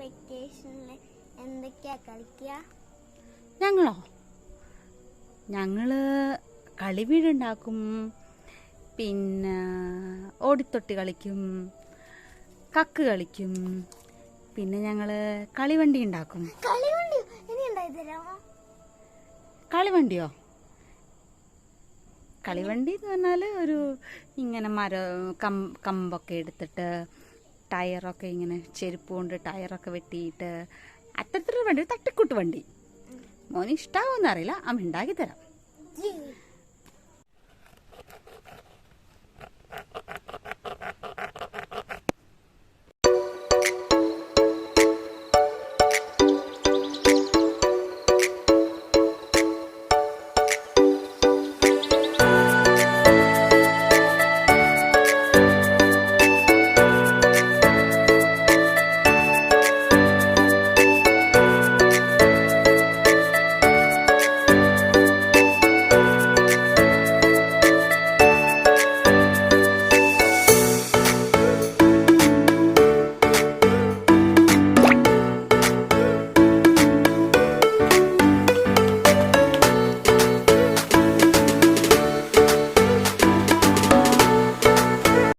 വെക്കേഷനിൽ എന്തൊക്കെയാ കളിക്കുക? ഞങ്ങളോ? ഞങ്ങള് കളിവീടുണ്ടാക്കും, പിന്നെ ഓടിത്തൊട്ടി കളിക്കും, കക്ക് കളിക്കും, പിന്നെ ഞങ്ങള് കളിവണ്ടി ഉണ്ടാക്കും. കളിവണ്ടി ഇനി ഉണ്ടായി തരാമോ? കളിവണ്ടിയോ? കളിവണ്ടി എന്ന് പറഞ്ഞാൽ ഒരു ഇങ്ങനെ കമ്പൊക്കെ എടുത്തിട്ട് ടയറൊക്കെ ഇങ്ങനെ ചെരുപ്പ് കൊണ്ട് ടയറൊക്കെ വെട്ടിയിട്ട് അത്തരത്തിലൊരു വണ്ടി, തട്ടിക്കൂട്ട് വണ്ടി. മോന് ഇഷ്ടാവുമെന്ന് അറിയില്ല, അമ്മ ഉണ്ടാക്കി തരാം.